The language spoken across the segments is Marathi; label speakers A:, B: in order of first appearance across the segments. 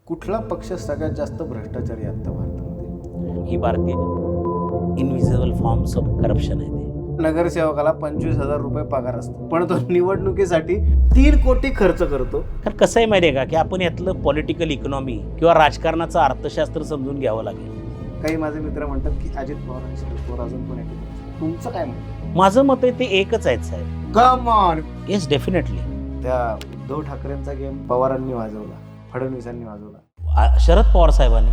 A: कुठला पक्ष सगळ्यात जास्त भ्रष्टाचारी आहे आता भारतामध्ये?
B: ही भारतीय इनविजिबल फॉर्म्स ऑफ करप्शन आहे ते.
A: नगरसेवकाला 25,000 रुपये पगार असतो, पण तो निवडणुकीसाठी 3 कोटी खर्च करतो.
B: कारण कसं आहे माहिती आहे का की आपण यातलं पॉलिटिकल इकॉनॉमी किंवा राजकारणाचं अर्थशास्त्र समजून घ्यावं लागेल.
A: काही माझे मित्र म्हणतात की अजित पवार आणि शरद पवार अजून पण एकच. तुमचं काय म्हणणं?
B: माझं मत आहे ते एकच आहेत साहेब.
A: Come on.
B: Yes definitely.
A: त्या उद्धव ठाकरेंचा गेम पवारांनी वाजवला, फडणवीसांनी वाजवला.
B: शरद पवार साहेबांनी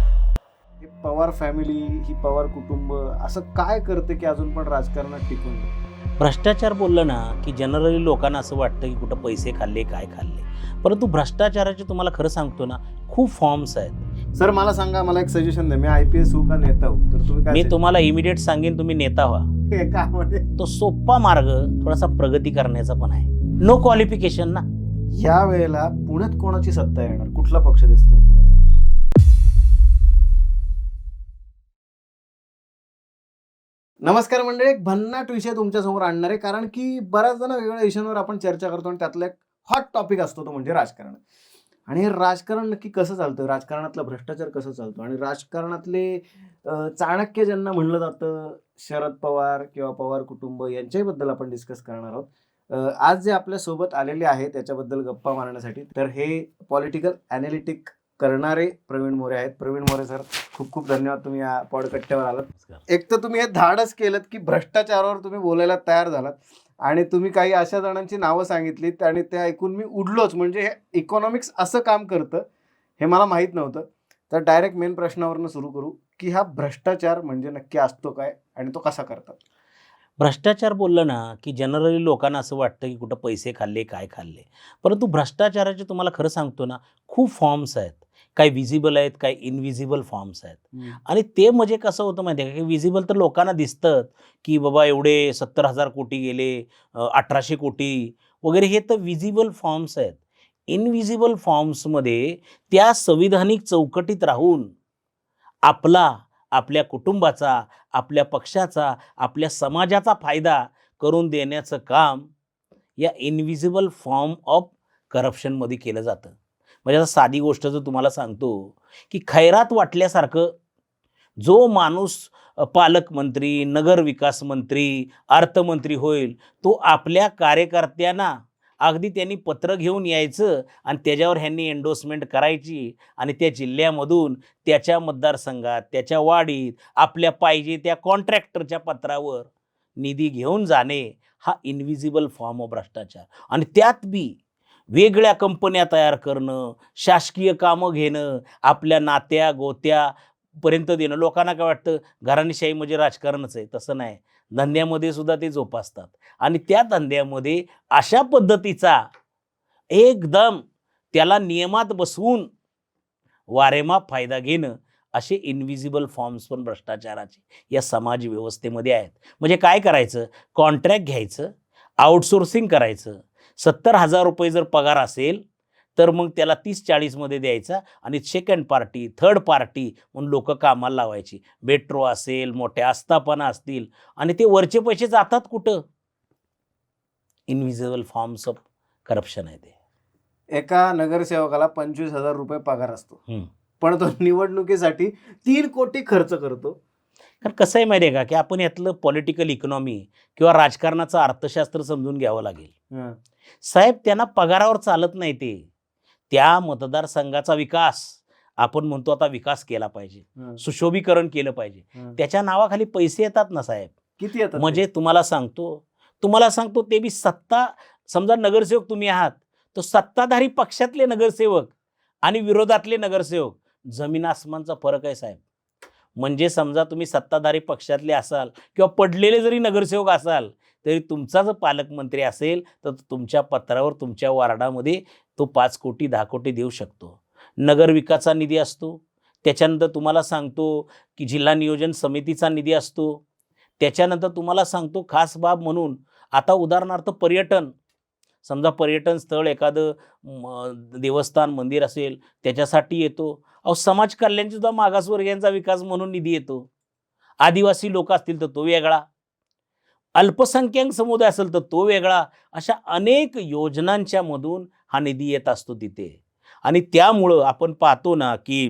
A: ही पवार फॅमिली, ही पवार कुटुंब असं काय करते की अजून पण राजकारणात टिकून आहे?
B: भ्रष्टाचार बोललं ना की जनरली लोकांना असं वाटतं की कुठं पैसे खाल्ले काय खाल्ले, परंतु भ्रष्टाचाराचे तुम्हाला खरं सांगतो ना खूप फॉर्म्स आहेत.
A: सर मला सांगा, मला एक सजेशन द्या. मी IPS होऊ का नेता होऊ? तर तुम्ही
B: मी
A: काय
B: तुम्हाला इमिडिएट सांगेन तुम्ही नेता व्हा.
A: का म्हणजे
B: तो सोपा मार्ग थोडासा प्रगती करण्याचा पण आहे. नो क्वालिफिकेशन ना.
A: या वेळेला पुण्यात कोणाची सत्ता येणार? कुठला पक्ष दिसतोय पुण्यामध्ये? नमस्कार मंडळी, एक भन्नाट विषय तुमच्या समोर आणणार आहे, कारण की बऱ्याच जण वेगवेगळ्या विषयांवर आपण चर्चा करतो आणि त्यातला एक हॉट टॉपिक असतो तो म्हणजे राजकारण. आणि हे राजकारण नक्की कसं चालतं, राजकारणातला भ्रष्टाचार कसं चालतो आणि राजकारणातले चाणक्य ज्यांना म्हणलं जातं शरद पवार किंवा पवार कुटुंब यांच्याबद्दल आपण डिस्कस करणार आहोत. आज जे आपल्या सोबत आलेले आहेत त्याच्याबद्दल गप्पा मारण्यासाठी, तर हे पॉलिटिकल ॲनालिटिक करणारे प्रवीण मोरे आहेत. प्रवीण मोरे सर, खूप खूप धन्यवाद, तुम्ही या पॉडकट्ट्यावर आलात. एक तर तुम्ही हे धाडस केलं की भ्रष्टाचारावर तुम्ही बोलायला तयार झालात आणि तुम्ही काही अशा जणांची नावं सांगितलीत आणि ते ऐकून मी उडलोच. म्हणजे हे इकॉनॉमिक्स असं काम करतं हे मला माहीत नव्हतं. तर डायरेक्ट मेन प्रश्नावरनं सुरू करू की हा भ्रष्टाचार म्हणजे नक्की असतो काय आणि तो कसा करतात?
B: भ्रष्टाचार बोललं ना की जनरली लोकांना असं वाटतं की कुठं पैसे खाल्ले काय खाल्ले, परंतु भ्रष्टाचाराचे तुम्हाला खरं सांगतो ना खूप फॉर्म्स आहेत. काही विजिबल आहेत, काही इनविजिबल फॉर्म्स आहेत. आणि ते म्हणजे कसं होतं माहिती आहे का, की विजिबल तर लोकांना दिसतं की बाबा एवढे 70,000 कोटी गेले, 1800 कोटी वगैरे, हे तर विजिबल फॉर्म्स आहेत. इनविजिबल फॉर्म्समध्ये त्या संविधानिक चौकटीत राहून आपला, आपल्या कुटुंबाचा, आपल्या पक्षाचा, आपल्या समाजाचा फायदा करून देण्याचं काम या इनविजिबल फॉर्म ऑफ करप्शनमध्ये केलं जातं. म्हणजे आता साधी गोष्ट जर तुम्हाला सांगतो की खैरात वाटल्यासारखं जो माणूस पालकमंत्री, नगरविकास मंत्री, अर्थमंत्री होईल, तो आपल्या कार्यकर्त्यांना अगदी त्यांनी पत्र घेऊन यायचं आणि त्याच्यावर ह्यांनी एंडोर्समेंट करायची आणि त्या जिल्ह्यामधून त्याच्या मतदारसंघात, त्याच्या वाडीत आपल्या पाहिजे त्या कॉन्ट्रॅक्टरच्या पत्रावर निधी घेऊन जाणे, हा इनविजिबल फॉर्म ऑफ भ्रष्टाचार. आणि त्यात बी वेगळ्या कंपन्या तयार करणं, शासकीय कामं घेणं, आपल्या नात्या गोत्यापर्यंत देणं. लोकांना काय वाटतं घराणेशाही म्हणजे राजकारणच आहे, तसं नाही. धंद्यामध्ये सुद्धा ते जोपासतात आणि त्या धंद्यामध्ये अशा पद्धतीचा एकदम त्याला नियमात बसवून वारेमाप फायदा घेणं, असे इनविजिबल फॉर्म्स पण भ्रष्टाचाराचे या समाज व्यवस्थेमध्ये आहेत. म्हणजे काय करायचं, कॉन्ट्रॅक्ट घ्यायचं, आउटसोर्सिंग करायचं. 70,000 रुपये जर पगार असेल तर मग त्याला 30-40 मध्ये द्यायचा आणि सेकंड पार्टी, थर्ड पार्टी म्हणून लोक कामाला लावायची. मेट्रो असेल, मोठ्या आस्थापना असतील, आणि ते वरचे पैसे जातात कुठं? इनविजिबल फॉर्म्स ऑफ करप्शन आहे ते.
A: एका नगरसेवकाला 25,000 रुपये पगार असतो,
B: हम्म.
A: पण तो निवडणुकीसाठी 3 कोटी खर्च करतो.
B: कारण कसं आहे माहिती आहे का, की आपण यातलं पॉलिटिकल इकॉनॉमी किंवा राजकारणाचं अर्थशास्त्र समजून घ्यावं लागेल. साहेब, त्यांना पगारावर चालत नाही. ते त्या मतदारसंघाचा विकास, आपण म्हणतो आता विकास केला पाहिजे, सुशोभीकरण केलं पाहिजे, त्याच्या नावाखाली पैसे येतात ना साहेब.
A: किती येतात?
B: म्हणजे तुम्हाला सांगतो ते बी सत्ता, समजा नगरसेवक तुम्ही आहात, तो सत्ताधारी पक्षातले नगरसेवक आणि विरोधातले नगरसेवक, जमीन आसमानचा फरक आहे साहेब. म्हणजे समजा तुम्ही सत्ताधारी पक्षातले असाल किंवा पडलेले जरी नगरसेवक असाल, तरी तुमचा जर पालकमंत्री असेल तर तुमच्या पत्रावर तुमच्या वार्डामध्ये तो 5 कोटी 10 कोटी देऊ शकतो. नगरविकासाचा निधी असतो. त्याच्यानंतर तुम्हाला सांगतो की जिल्हा नियोजन समितीचा निधी असतो. त्याच्यानंतर तुम्हाला सांगतो खास बाब म्हणून, आता उदाहरणार्थ पर्यटन, समजा पर्यटन स्थळ एखादं देवस्थान मंदिर असेल त्याच्यासाठी येतो. अहो, समाज कल्याणची सुद्धा मागासवर्गीयांचा विकास म्हणून निधी येतो. आदिवासी लोक असतील तर तो वेगळा, अल्पसंख्याक समुदाय असेल तर तो वेगळा. अशा अनेक योजनांच्या मधून हा निधी येत असतो तिथे. आणि त्यामुळं आपण पाहतो ना की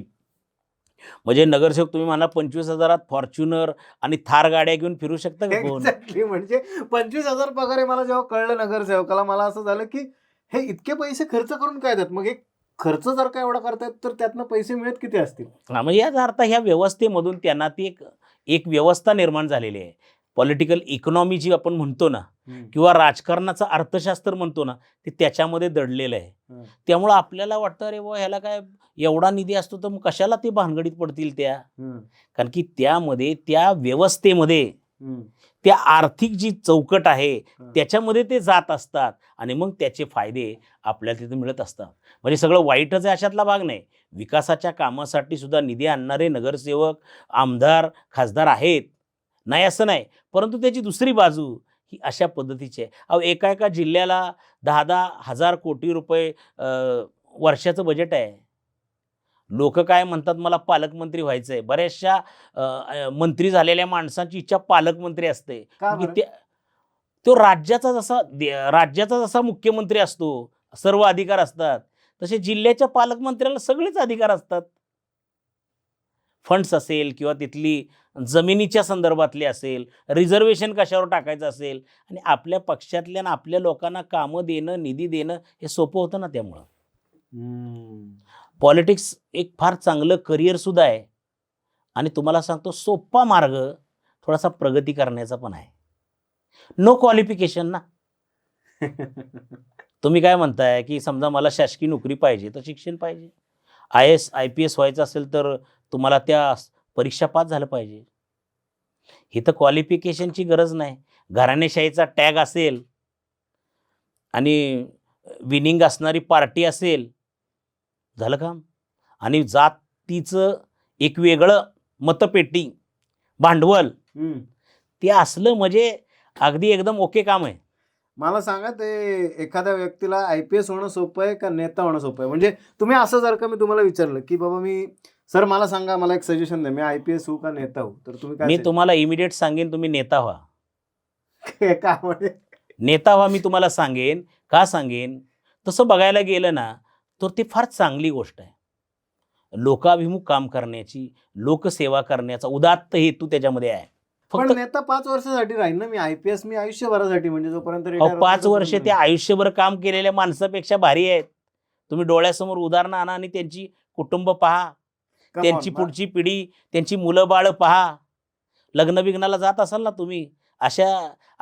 B: म्हणजे नगरसेवक तुम्ही म्हणा 25,000 फॉर्च्युनर आणि थार गाड्या घेऊन फिरू शकता का कोण?
A: एक्झॅक्टली. म्हणजे 25,000 पगार आहे. मला जेव्हा कळलं नगरसेवकाला, मला असं झालं की हे इतके पैसे खर्च करून काय देतात? मग एक खर्च जर का एवढा करतायत तर त्यातनं पैसे मिळत किती असतील?
B: म्हणजे याचा अर्थ ह्या व्यवस्थेमधून त्यांना ती एक एक व्यवस्था निर्माण झालेली आहे. पॉलिटिकल इकॉनॉमी जी आपण म्हणतो ना किंवा राजकारणाचं अर्थशास्त्र म्हणतो ना, ते त्याच्यामध्ये दडलेलं आहे.
A: हं.
B: त्यामुळं आपल्याला वाटतं अरे बुवा ह्याला काय एवढा निधी असतो तर मग कशाला ते भानगडीत पडतील त्या?
A: हं.
B: कारण की त्यामध्ये त्या व्यवस्थेमध्ये
A: हं.
B: त्या आर्थिक जी चौकट आहे
A: हं.
B: त्याच्यामध्ये ते जात असतात आणि मग त्याचे फायदे आपल्याला तिथे मिळत असतात. म्हणजे सगळं वाईटच आहे अशातला भाग नाही. विकासाच्या कामासाठी सुद्धा निधी आणणारे नगरसेवक, आमदार, खासदार आहेत. नाही असं नाही. परंतु त्याची दुसरी बाजू ही अशा पद्धतीची आहे. अहो एका एका जिल्ह्याला 10-10 हजार कोटी रुपये वर्षाचं बजेट आहे. लोक काय म्हणतात मला पालकमंत्री व्हायचं आहे. बऱ्याचशा मंत्री झालेल्या माणसांची इच्छा पालकमंत्री असते.
A: का
B: कारण की
A: बरं?
B: तो राज्याचा जसा मुख्यमंत्री असतो, सर्व अधिकार असतात, तसे जिल्ह्याच्या पालकमंत्र्याला सगळेच अधिकार असतात. फंड्स असेल किंवा तिथली जमिनीच्या संदर्भातले असेल, रिझर्वेशन कशावर टाकायचं असेल आणि आपल्या पक्षातल्या आणि आपल्या लोकांना कामं देणं, निधी देणं हे सोपं होतं ना त्यामुळं.
A: हं.
B: पॉलिटिक्स एक फार चांगलं करिअरसुद्धा आहे आणि तुम्हाला सांगतो सोप्पा मार्ग थोडासा प्रगती करण्याचा पण आहे. नो क्वालिफिकेशन ना. तुम्ही काय म्हणताय, की समजा मला शासकीय नोकरी पाहिजे, तर शिक्षण पाहिजे. IAS, IPS व्हायचं असेल तर तुम्हाला त्या परीक्षा पास झालं पाहिजे. इथं क्वालिफिकेशनची गरज नाही. घराणेशाहीचा टॅग असेल आणि विनिंग असणारी पार्टी असेल, झालं काम. आणि जातीचं एक वेगळं मतपेटी, भांडवल
A: हं.
B: ते असलं म्हणजे अगदी एकदम ओके काम आहे.
A: मला सांगा, ते एखाद्या व्यक्तीला IPS होणं सोपं आहे का नेता होणं सोपं आहे? म्हणजे तुम्ही असं जर का मी तुम्हाला विचारलं, की बाबा सर मला सांगा, मला एक सजेशन द्या, मी IPS होऊ का नेता होऊ? तर तुम्ही काय
B: मी तुम्हाला इमिडिएट सांगेन तुम्ही नेता व्हा.
A: का म्हणजे?
B: नेता व्हा मी तुम्हाला सांगेन. का सांगेन? तसं बघायला गेलं ना, तर ते फार चांगली गोष्ट आहे. लोकाभिमुख काम करण्याची, लोकसेवा करण्याचा उदात्त हेतू त्याच्यामध्ये आहे.
A: पण
B: फक्त
A: नेता 5 वर्षासाठी राहील ना. IPS मी आयुष्यभरासाठी, म्हणजे जोपर्यंत रिटायर
B: अहो 5 वर्ष ते आयुष्यभर काम केलेल्या माणसापेक्षा भारी आहेत. तुम्ही डोळ्यासमोर उदाहरणं आणा आणि त्यांची कुटुंब पहा. त्यांची पुढची पिढी, त्यांची मुलं-बाळं पहा. लग्न-बिग्नाला जात असाल ना तुम्ही, अशा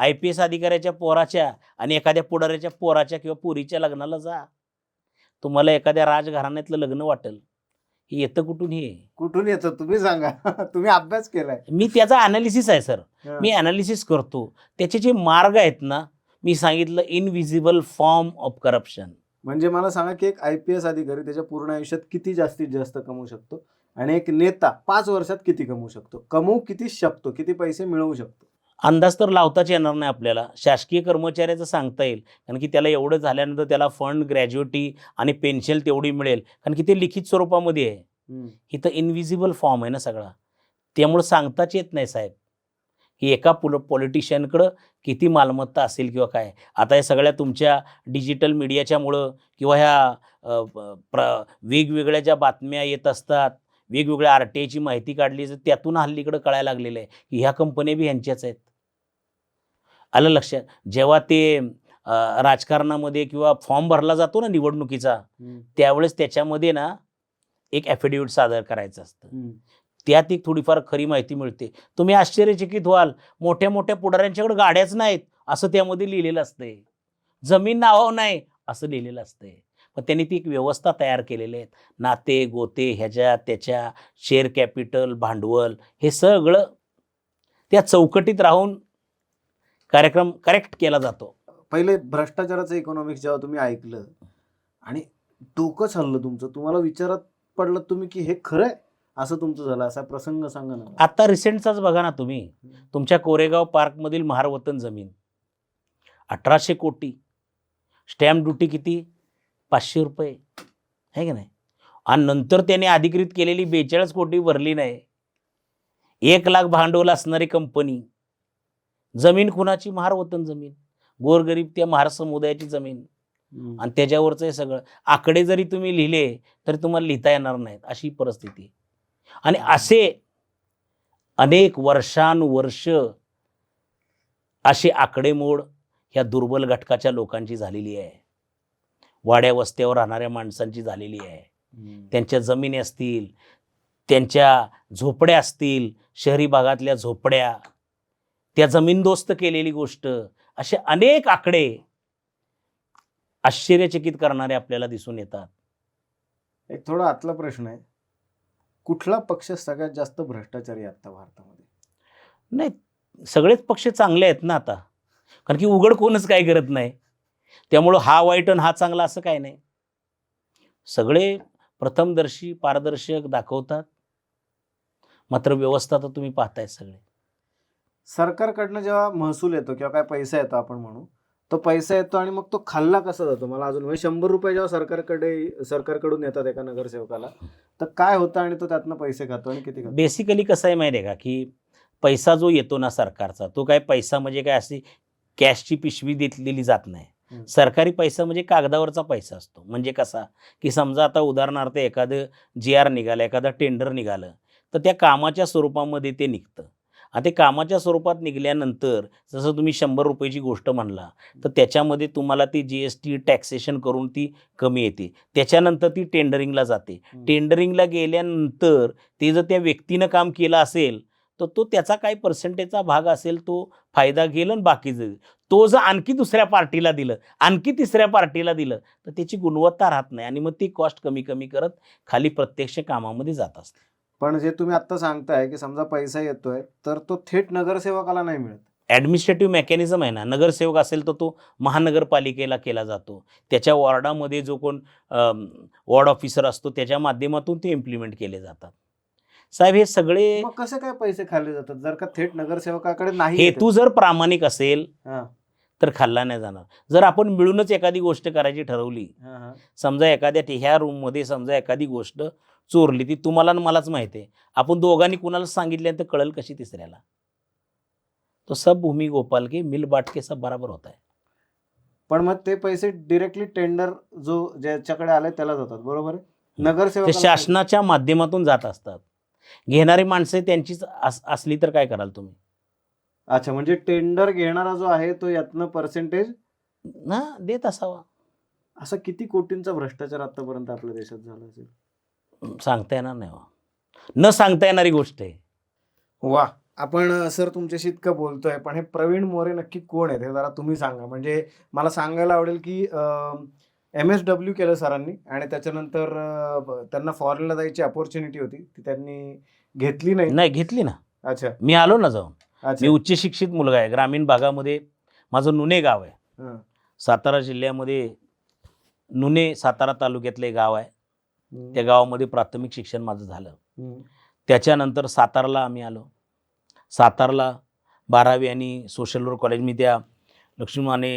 B: IPS अधिकाऱ्याच्या पोराच्या आणि एखाद्या पुढाऱ्याच्या पोराच्या किंवा पोरीच्या लग्नाला जा. तुम्हाला एखाद्या राजघराण्यातलं लग्न वाटेल. हे येतं कुठून हे?
A: कुठून येतं तुम्ही सांगा. तुम्ही अभ्यास केलाय.
B: मी त्याचा ॲनालिसिस आहे सर.
A: हं.
B: मी ॲनालिसिस करतो. त्याचे जे मार्ग आहेत ना, मी सांगितलं इनव्हिजिबल फॉर्म ऑफ करप्शन.
A: म्हणजे मला सांगा, की एक IPS अधिकारी त्याच्या पूर्ण आयुष्यात किती जास्तीत जास्त कमवू शकतो आणि एक नेता 5 वर्षात किती कमवू शकतो? कमवू किती शकतो? किती पैसे मिळवू शकतो?
B: अंदाज तर लावताच येणार नाही आपल्याला. शासकीय कर्मचाऱ्याचं सांगता येईल. कारण की त्याला एवढं झाल्यानंतर त्याला फंड, ग्रॅज्युइटी आणि पेन्शन तेवढी मिळेल. कारण की ते लिखित स्वरूपामध्ये आहे.
A: हं.
B: इथं इनव्हिजिबल फॉर्म आहे ना सगळा. त्यामुळं सांगताच येत नाही साहेब, की एका पॉलिटिशियनकडं किती मालमत्ता असेल किंवा काय. आता या सगळ्या तुमच्या डिजिटल मीडियाच्यामुळं किंवा ह्या वेगवेगळ्या ज्या बातम्या येत असतात, वेगवेगळ्या RTIची माहिती काढली तर त्यातून हल्लीकडं कळायला लागलेलं आहे, की ह्या कंपन्या बी ह्यांच्याच आहेत. आलं लक्षात? जेव्हा ते राजकारणामध्ये किंवा फॉर्म भरला जातो ना निवडणुकीचा,
A: हं.
B: त्यावेळेस त्याच्यामध्ये ना एक ॲफिडेव्हिट सादर करायचं असतं.
A: हं.
B: त्यात एक थोडीफार खरी माहिती मिळते. तुम्ही आश्चर्यचकित व्हाल, मोठ्या-मोठ्या पुढाऱ्यांच्याकडे गाड्याच नाहीत, असं त्यामध्ये लिहिलेलं असतंय. जमीन नावावर नाही, असं लिहिलेलं असतंय. मग त्यांनी ती एक व्यवस्था तयार केलेली आहे. नाते, गोते, ह्याच्या, त्याच्या, शेअर कॅपिटल, भांडवल हे सगळं त्या चौकटीत राहून कार्यक्रम करेक्ट केला जातो.
A: पहिले भ्रष्टाचाराचं इकॉनॉमिक्स जेव्हा तुम्ही ऐकलं आणि डोकंच हललं तुमचं, तुम्हाला विचारात पडलं तुम्ही, की हे खरं आहे? असं तुमचं झालं, असा प्रसंग सांगा ना.
B: आता रिसेंटचाच बघा ना तुम्ही. तुमच्या कोरेगाव पार्कमधील महारवतन जमीन 1800 कोटी. स्टॅम्प ड्युटी किती? 500 रुपये आहे की नाही? आणि नंतर त्याने अधिकृत केलेली 42 कोटी भरली नाही. 1 लाख भांडवल असणारी कंपनी. जमीन कुणाची? महारवतन जमीन. गोरगरीब त्या महार समुदायाची जमीन. आणि त्याच्यावरचं हे सगळं आकडे जरी तुम्ही लिहिले तरी तुम्हाला लिहिता येणार नाहीत, अशी परिस्थिती. आणि असे अनेक वर्षानुवर्ष अशी आकडेमोड ह्या दुर्बल घटकाच्या लोकांची झालेली आहे, वाड्या वस्त्यावर राहणाऱ्या माणसांची झालेली आहे. त्यांच्या जमिनी असतील, त्यांच्या झोपड्या असतील, शहरी भागातल्या झोपड्या, त्या जमीनदोस्त केलेली गोष्ट, असे अनेक आकडे आश्चर्यचकित करणारे आपल्याला दिसून येतात.
A: एक थोडा आतला प्रश्न आहे, कुठला पक्ष सगळ्यात जास्त भ्रष्टाचारी आहे आता भारतामध्ये?
B: नाही, सगळेच पक्ष चांगले आहेत ना आता, कारण की उघड कोणच काय करत नाही. त्यामुळं हा वाईट आणि हा चांगला असं काय नाही. सगळे प्रथमदर्शी पारदर्शक दाखवतात, मात्र व्यवस्था तर तुम्ही पाहताय सगळे.
A: सरकारकडनं जेव्हा महसूल येतो किंवा काय पैसा येतो आपण म्हणू, तो पैसा येतो आणि मग तो खाल्ला कसा जातो? मला अजून म्हणजे 100 रुपये जेव्हा सरकारकडून येतात एका नगरसेवकाला, तर काय होतं आणि तो त्यातनं पैसे खातो आणि किती खातो?
B: बेसिकली कसं आहे माहिती आहे का, की पैसा जो येतो ना सरकारचा, तो काय पैसा म्हणजे काय अशी कॅशची पिशवी दिली जात नाही. सरकारी पैसा म्हणजे कागदावरचा पैसा असतो. म्हणजे कसा, की समजा आता उदाहरणार्थ एखादं GR निघालं, एखादं टेंडर निघालं, तर त्या कामाच्या स्वरूपामध्ये ते निघतं. आता ते कामाच्या स्वरूपात निघाल्यानंतर जसं तुम्ही 100 रुपयाची गोष्ट म्हणला, तर त्याच्यामध्ये तुम्हाला ती GST टॅक्सेशन करून ती कमी येते. त्याच्यानंतर ती टेंडरिंगला जाते. टेंडरिंगला गेल्यानंतर ते जर त्या व्यक्तीनं काम केलं असेल, तर तो त्याचा काही पर्सेंटेजचा भाग असेल तो फायदा घेईल आणि बाकीचं तो जर आणखी दुसऱ्या पार्टीला दिलं, आणखी तिसऱ्या पार्टीला दिलं, तर त्याची गुणवत्ता राहत नाही आणि मग ती कॉस्ट कमी कमी करत खाली प्रत्यक्ष कामामध्ये जात असते.
A: पण जे तुम्ही आता सांगताय की समजा पैसा येतोय तर तो थेट नगरसेवकाला नाही मिळत.
B: ॲडमिनिस्ट्रेटिव्ह मेकॅनिझम आहे ना, नगरसेवक असेल तर तो महानगरपालिकेला केला जातो. त्याच्या वॉर्डामध्ये जो कोण वॉर्ड ऑफिसर असतो त्याच्या माध्यमातून ते इम्प्लिमेंट केले जातात. साहेब हे सगळे
A: मग कसे काय पैसे खाल्ले जातात जर का थेट नगरसेवकाकडे नाही?
B: हेतू जर प्रामाणिक असेल
A: हा,
B: तर खाल्ला नाही जाणार. जर आपण मिळूनच एखादी गोष्ट करायची ठरवली,
A: हा, हा.
B: समजा एखाद्या ह्या रूममध्ये समजा एखादी गोष्ट चोरली, ती तुम्हाला आणि मलाच माहिती आहे, आपण दोघांनी कुणाला सांगितल्यानंतर कळेल कशी तिसऱ्याला? तो सब भूमी गोपाल के मिल बाट के सब बराबर होता है.
A: पण मग ते पैसे डिरेक्टली टेंडर जो ज्याच्याकडे आले त्याला जातात, बरोबर आहे?
B: ते
A: नगरसेवक
B: शासनाच्या माध्यमातून जात असतात. घेणारी माणसे त्यांचीच असली तर काय कराल तुम्ही?
A: अच्छा, म्हणजे टेंडर घेणारा जो आहे तो यातनं पर्सेंटेज
B: ना देत असावा.
A: असा किती कोटींचा भ्रष्टाचार आतापर्यंत आपल्या देशात झाला असेल?
B: सांगता येणार नाही. न सांगता येणारी गोष्ट आहे.
A: वा, आपण सर तुमच्याशी इतकं बोलतोय, पण हे प्रवीण मोरे नक्की कोण आहेत हे जरा तुम्ही सांगा. म्हणजे मला सांगायला आवडेल की MSW केलं सरांनी आणि त्याच्यानंतर त्यांना फॉरेनला जायची अपॉर्च्युनिटी होती, ती त्यांनी घेतली नाही.
B: नाही घेतली ना.
A: अच्छा,
B: मी आलो ना जाऊन. मी
A: अच्छा.
B: उच्च शिक्षित मुलगा आहे. ग्रामीण भागामध्ये माझं नुने गाव आहे.
A: हं,
B: सातारा जिल्ह्यामध्ये नुने सातारा तालुक्यातलं एक गाव आहे.
A: हं,
B: त्या गावामध्ये प्राथमिक शिक्षण माझं झालं.
A: हं,
B: त्याच्यानंतर साताराला आम्ही आलो. सातारला 12वी आणि सोशल वर्क कॉलेज, मी त्या लक्ष्मी माने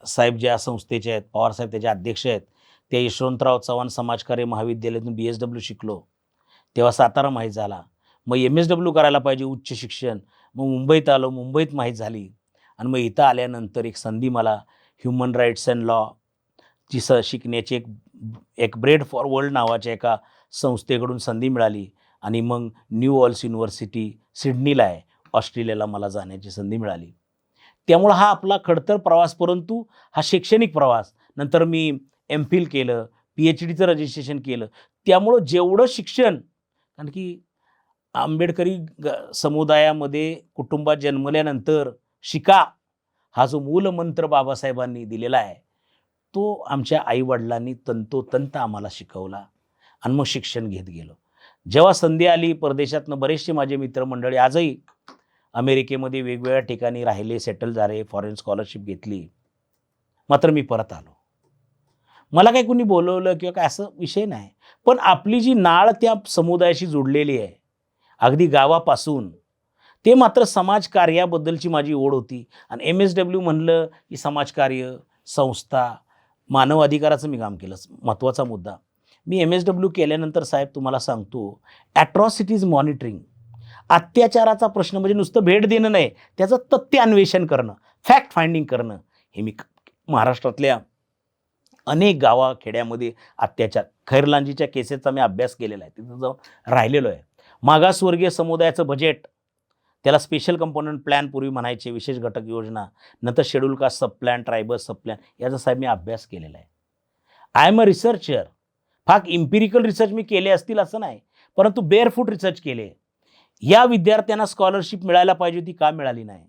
B: साहेब ज्या संस्थेचे आहेत, पवारसाहेब त्याचे अध्यक्ष आहेत, त्या यशवंतराव चव्हाण समाजकार्य महाविद्यालयातून BSW शिकलो. तेव्हा सातारा माहीत झाला. मग MSW करायला पाहिजे उच्च शिक्षण. मग मुंबईत आलो, मुंबईत माहीत झाली. आणि मग इथं आल्यानंतर एक संधी मला ह्युमन राईट्स अँड लॉ ची शिकण्याची एक ब्रेड फॉर वर्ल्ड नावाच्या एका संस्थेकडून संधी मिळाली. आणि मग न्यू ऑल्स युनिव्हर्सिटी सिडनीला आहे, ऑस्ट्रेलियाला मला जाण्याची संधी मिळाली. त्यामुळं हा आपला खडतर प्रवास, परंतु हा शैक्षणिक प्रवास. नंतर मी MPhil केलं, PhDचं रजिस्ट्रेशन केलं. त्यामुळं जेवढं शिक्षण, कारण की आंबेडकरी समुदायामध्ये कुटुंबात जन्मल्यानंतर शिका हा जो मूलमंत्र बाबासाहेबांनी दिलेला आहे, तो आमच्या आईवडिलांनी तंतोतंत आम्हाला शिकवला आणि मग शिक्षण घेत गेलो. जेव्हा संधी आली, परदेशातनं बरेचसे माझे मित्रमंडळी आजही अमेरिकेमध्ये वेगवेगळ्या ठिकाणी राहिले, सेटल झाले, फॉरेन स्कॉलरशिप घेतली. मात्र मी परत आलो. मला काही कुणी बोलवलं किंवा काय असं विषय नाही, पण आपली जी नाळ त्या समुदायाशी जोडलेली आहे अगदी गावापासून, ते मात्र समाजकार्याबद्दलची माझी ओढ होती. आणि MSW म्हणलं की समाजकार्य, संस्था, मानव अधिकाराचं मी काम केलं. महत्त्वाचा मुद्दा. मी MSW केल्यानंतर साहेब तुम्हाला सांगतो, ॲट्रॉसिटीज मॉनिटरिंग, अत्याचाराचा प्रश्न म्हणजे नुसतं भेट देणं नाही, त्याचं तथ्य अन्वेषण करणं, फॅक्ट फाइंडिंग करणं, हे मी महाराष्ट्रातल्या अनेक गावाखेड्यामध्ये अत्याचार, खैरलांजीच्या केसेसचा मी अभ्यास केलेला आहे, तिथं जाऊन राहिलेलो आहे. मागासवर्गीय समुदायाचं बजेट, त्याला स्पेशल कंपोनंट प्लॅन पूर्वी म्हणायचे, विशेष घटक योजना, नंतर शेड्यूल कास्ट सब प्लॅन, ट्रायबल सब प्लॅन, याचा साहेब मी अभ्यास केलेला आहे. I am a researcher. फार इम्पिरिकल रिसर्च मी केले असतील असं नाही, परंतु बेअरफूट रिसर्च केले. या विद्यार्थ्यांना स्कॉलरशिप मिळायला पाहिजे होती, का मिळाली नाही?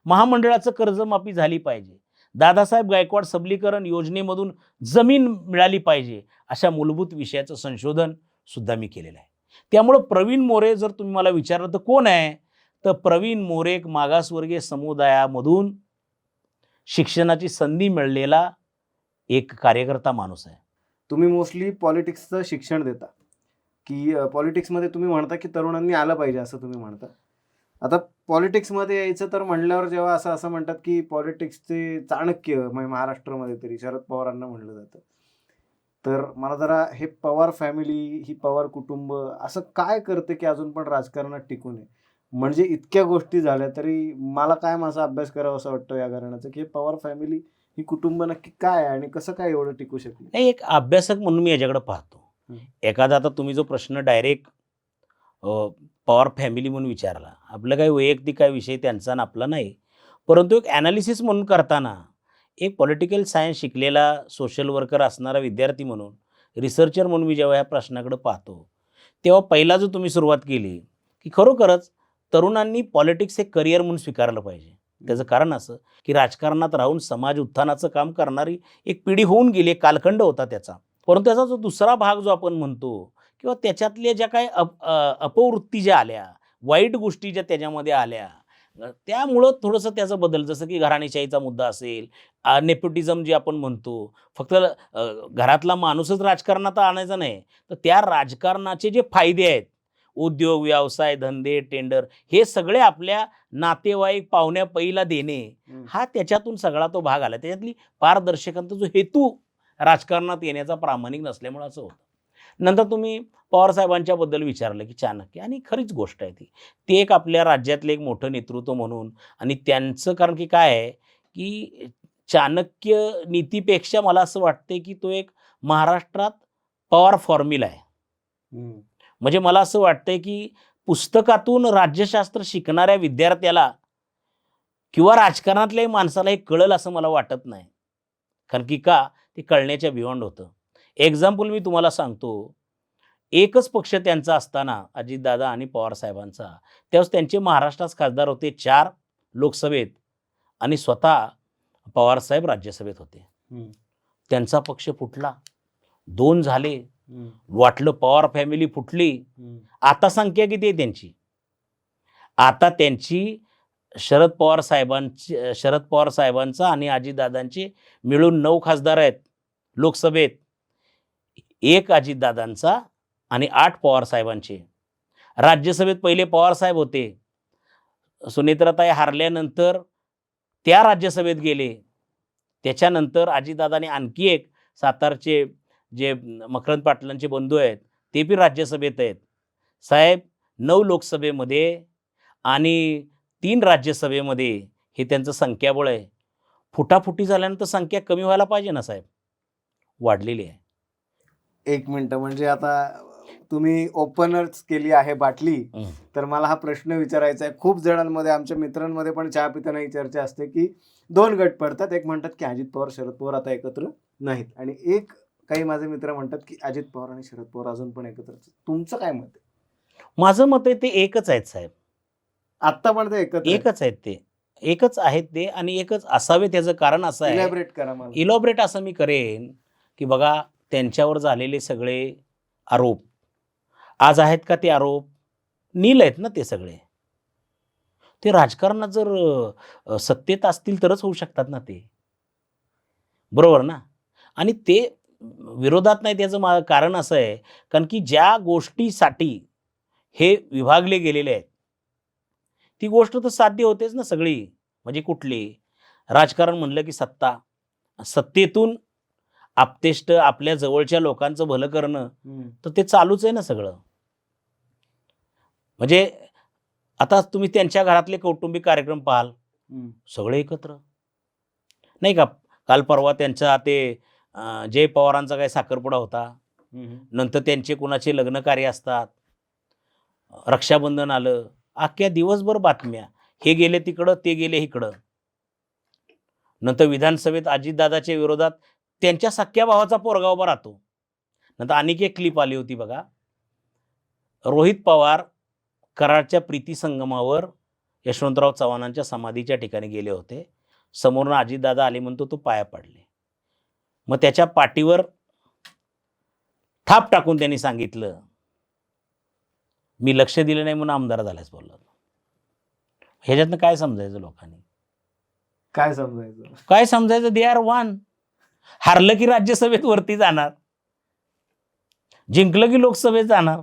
B: महामंडळाचं कर्जमाफी झाली पाहिजे, दादासाहेब गायकवाड सबलीकरण योजनेमधून जमीन मिळाली पाहिजे, अशा मूलभूत विषयाचं संशोधन सुद्धा मी केलेलं आहे. त्यामुळं प्रवीण मोरे जर तुम्ही मला विचारलं तर कोण आहे, तर प्रवीण मोरे एक मागासवर्गीय समुदायामधून शिक्षणाची संधी मिळलेला एक कार्यकर्ता माणूस आहे.
A: तुम्ही मोस्टली पॉलिटिक्सचं शिक्षण देता, की पॉलिटिक्समध्ये तुम्ही म्हणता की तरुणांनी आलं पाहिजे असं तुम्ही म्हणता. आता पॉलिटिक्समध्ये यायचं तर म्हणल्यावर जेव्हा असं म्हणतात की पॉलिटिक्सचे चाणक्य म्हणजे महाराष्ट्रामध्ये तरी शरद पवारांना म्हणलं जातं, तर मला जरा हे पवार फॅमिली, ही पवार कुटुंब असं काय करते की अजून पण राजकारणात टिकून आहे? म्हणजे इतक्या गोष्टी झाल्या तरी मला काय माझा अभ्यास करावा असं वाटतं या घराण्याचं, की हे पवार फॅमिली, ही कुटुंब नक्की काय आहे आणि कसं काय एवढं टिकू शकले?
B: नाही, एक अभ्यासक म्हणून मी याच्याकडे पाहतो. एखादा, आता तुम्ही जो प्रश्न डायरेक्ट पॉवर फॅमिली म्हणून विचारला, आपलं काही वैयक्तिक काय विषय त्यांचा आणि आपला नाही, परंतु एक ॲनालिसिस म्हणून करताना एक पॉलिटिकल सायन्स शिकलेला सोशल वर्कर असणारा विद्यार्थी म्हणून, रिसर्चर म्हणून मी जेव्हा या प्रश्नाकडे पाहतो, तेव्हा पहिला जो तुम्ही सुरुवात केली की खरोखरच तरुणांनी पॉलिटिक्स हे करिअर म्हणून स्वीकारलं पाहिजे. त्याचं कारण असं की राजकारणात राहून समाज उत्थानाचं काम करणारी एक पिढी होऊन गेली, एक कालखंड होता त्याचा. परंतु त्याचा जो दुसरा भाग जो आपण म्हणतो, किंवा त्याच्यातल्या ज्या काही अपवृत्ती ज्या आल्या, वाईट गोष्टी ज्या त्याच्यामध्ये आल्या, त्यामुळं थोडंसं त्याचं बदल, जसं की घराणेशाहीचा मुद्दा असेल, नेपोटिझम जे आपण म्हणतो, फक्त घरातला माणूसच राजकारणात आणायचा नाही, तर त्या राजकारणाचे जे फायदे आहेत, उद्योग, व्यवसाय, धंदे, टेंडर, हे सगळे आपल्या नातेवाईक, पाहुण्या पैला देणे, हा त्याच्यातून सगळा तो भाग आला. त्याच्यातली पारदर्शकता, जो हेतू राजकारणात येण्याचा प्रामाणिक नसल्यामुळे असं होतं. नंतर तुम्ही पवारसाहेबांच्याबद्दल विचारलं की चाणक्य, आणि खरीच गोष्ट आहे ती. ते एक आपल्या राज्यातले एक मोठं नेतृत्व म्हणून, आणि त्यांचं कारण की काय आहे की चाणक्य नीतीपेक्षा मला असं वाटते की तो एक महाराष्ट्रात पवार फॉर्म्युला आहे. म्हणजे मला असं वाटतंय की पुस्तकातून राज्यशास्त्र शिकणाऱ्या विद्यार्थ्याला किंवा राजकारणातल्याही माणसाला हे कळेल असं मला वाटत नाही. कारण की का, ते कळण्याच्या बियॉन्ड होतं. एक्झाम्पल मी तुम्हाला सांगतो, एकच पक्ष त्यांचा असताना, अजितदादा आणि पवारसाहेबांचा, त्यावेळेस त्यांचे महाराष्ट्रात खासदार होते 4 लोकसभेत, आणि स्वतः पवारसाहेब राज्यसभेत होते. त्यांचा पक्ष फुटला, 2 झाले, वाटलं पवार फॅमिली फुटली. आता संख्या किती आहे त्यांची? आता त्यांची शरद पवार साहेबांचा आणि अजितदादांचे मिळून 9 खासदार आहेत लोकसभेत, 1 अजितदादांचा आणि 8 पवार साहेबांचे. राज्यसभेत पहिले पवार साहेब होते, सुनेत्राताई हारल्यानंतर त्या राज्यसभेत गेले. त्याच्यानंतर अजितदादांनी आणखी एक, सातारचे जे मकरंद पाटलांचे बंधू आहेत, ते बी राज्यसभेत आहेत. साहेब 9 लोकसभेमध्ये आणि 3 राज्यसभेमध्ये हे त्यांचं संख्याबळ आहे. फुटाफुटी झाल्यानंतर संख्या कमी व्हायला पाहिजे ना साहेब, वाढलेली आहे.
A: 1 मिनिटं, म्हणजे आता तुम्ही ओपनर्स केली आहे बाटली, तर मला हा प्रश्न विचारायचा आहे. खूप जणांमध्ये, आमच्या मित्रांमध्ये पण चहा पिताना ही चर्चा असते की 2 गट पडतात. एक म्हणतात की अजित पवार, शरद पवार आता एकत्र नाहीत, आणि एक काही माझे मित्र म्हणतात की अजित पवार आणि शरद पवार अजून पण एकत्र. तुमचं काय मत आहे?
B: माझं मत आहे ते एकच आहेत साहेब.
A: आत्ता पण ते एकत्र
B: एकच आहेत ते, एकच आहेत ते, आणि एकच असावे. त्याचं कारण असं आहे,
A: इलॅबरेट करा मला.
B: इलॉबरेट असं मी करेन की बघा, त्यांच्यावर झालेले सगळे आरोप आज आहेत का? ते आरोप नील आहेत ना, ते सगळे. ते राजकारणात जर सत्तेत असतील तरच होऊ शकतात ना ते, बरोबर ना? आणि ते विरोधात नाही, त्याचं कारण असं आहे, कारण की ज्या गोष्टीसाठी हे विभागले गेलेले आहेत, ती गोष्ट तर साध्य होतेच ना सगळी. म्हणजे कुठली? राजकारण म्हणलं की सत्ता, सत्तेतून आपतेष्ट आपल्या जवळच्या लोकांचं भलं करणं, तर ते चालूच आहे ना सगळं. म्हणजे आता तुम्ही त्यांच्या घरातले कौटुंबिक कार्यक्रम पाहाल, सगळे एकत्र, नाही का? काल परवा त्यांचा ते जय पवारांचा काही साखरपुडा होता, नंतर त्यांचे कुणाचे लग्न कार्य असतात, रक्षाबंधन आलं, अख्ख्या दिवसभर बातम्या, हे गेले तिकडं ते गेले इकडं. नंतर विधानसभेत अजितदादाच्या विरोधात त्यांच्या सख्या भावाचा पोरगा उभा राहतो. नंतर आणखी एक क्लिप आली होती बघा, रोहित पवार कराडच्या प्रीती संगमावर यशवंतराव चव्हाणांच्या समाधीच्या ठिकाणी गेले होते. समोरनं अजितदादा आले, म्हणतो तो पाया पडले. मग त्याच्या पाठीवर थाप टाकून त्यांनी सांगितलं, मी लक्ष दिलं नाही म्हणून आमदार झाल्यास बोलला. ह्याच्यातनं काय समजायचं लोकांनी? काय समजायचं? They are one. हारलं की राज्यसभेत वरती जाणार, जिंकलं की लोकसभेत जाणार.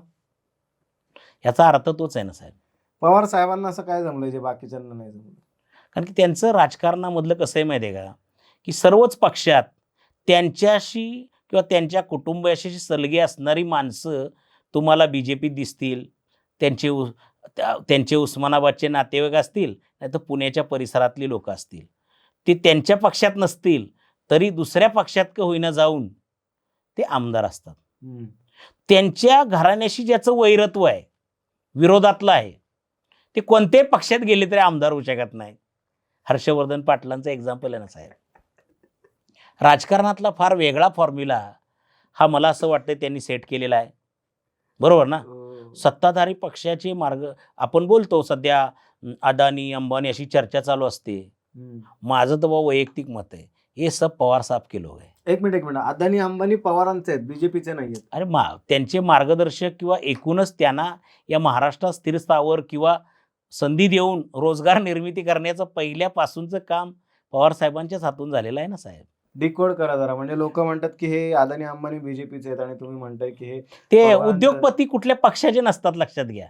B: याचा अर्थ तोच आहे ना साहेब.
A: पवार साहेबांना असं काय जमलंय जे बाकीच्यांना नाही जमलं?
B: कारण की त्यांचं राजकारणामधलं कसं आहे माहिती आहे का, की सर्वच पक्षात त्यांच्याशी किंवा त्यांच्या कुटुंबाशी सलगी असणारी माणसं तुम्हाला BJPत दिसतील. त्यांचे उस्मानाबादचे नातेवाईक असतील, नाही तर पुण्याच्या परिसरातली लोक असतील. ते त्यांच्या पक्षात नसतील तरी दुसऱ्या पक्षात का होईना जाऊन ते आमदार असतात. त्यांच्या घराण्याशी ज्याचं वैरत्व आहे, विरोधातलं आहे, ते कोणत्याही पक्षात गेले तरी आमदार होऊ शकत नाही. हर्षवर्धन पाटलांचं एक्झाम्पल आहे ना साहेब. राजकारणातला फार वेगळा फॉर्म्युला हा मला असं वाटतं त्यांनी सेट केलेला आहे. बरोबर ना? सत्ताधारी पक्षाचे मार्ग आपण बोलतो, सध्या अदानी अंबानी अशी चर्चा चालू असते. माझं तर वैयक्तिक मत आहे, हे सब पवार साहब के लोग आहे.
A: एक मिनिट, अदानी अंबानी पवारांचे आहेत, BJPचे नाही आहेत.
B: अरे त्यांचे मार्गदर्शक किंवा एकूणच त्यांना या महाराष्ट्रात स्थिर स्थावर किंवा संधी देऊन रोजगार निर्मिती करण्याचं पहिल्यापासूनचं काम पवार साहेबांच्याच हातून झालेलं आहे ना साहेब.
A: डिकोड करा जरा. म्हणजे लोक म्हणतात की हे अदानी अंबानी BJPचे आहेत आणि तुम्ही म्हणताय की हे
B: ते उद्योगपती कुठल्या पक्षाचे नसतात, लक्षात घ्या.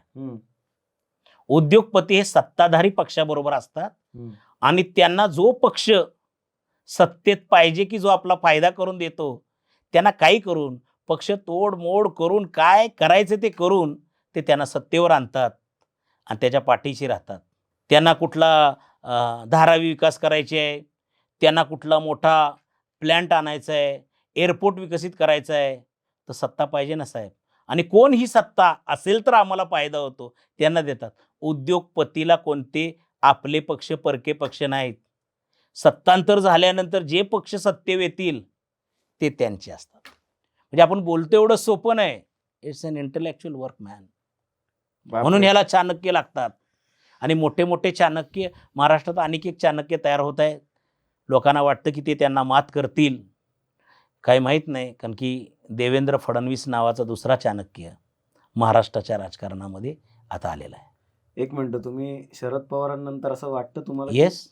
B: उद्योगपती हे सत्ताधारी पक्षाबरोबर असतात आणि त्यांना जो पक्ष सत्तेत पाहिजे की जो आपला फायदा करून देतो, त्यांना काही करून पक्ष तोडमोड करून काय करायचं ते करून ते त्यांना सत्तेवर आणतात आणि त्याच्या पाठीशी राहतात. त्यांना कुठला धारावी विकास करायचे आहे, त्यांना कुठला मोठा प्लॅन्ट आणायचा आहे, एअरपोर्ट विकसित करायचा आहे, तर सत्ता पाहिजे ना साहेब. आणि कोण ही सत्ता असेल तर आम्हाला फायदा होतो त्यांना देतात. उद्योगपतीला कोणते आपले पक्ष परके पक्ष नाहीत. सत्तांतर झाल्यानंतर जे पक्ष सत्तेवर येतील ते त्यांचे असतात. म्हणजे आपण बोलतो एवढं सोपं नाही, it's an intellectual work man. म्हणून ह्याला चाणक्य लागतात. आणि मोठे मोठे चाणक्य महाराष्ट्रात अनेक एक चाणक्य तयार होत आहेत. लोकांना वाटतं की ते त्यांना मात करतील, काही माहीत नाही. कारण की देवेंद्र फडणवीस नावाचा दुसरा चाणक्य महाराष्ट्राच्या राजकारणामध्ये आता आलेला आहे.
A: एक मिनिट, तुम्ही शरद पवारांनंतर असं वाटतं तुम्हाला?
B: येस,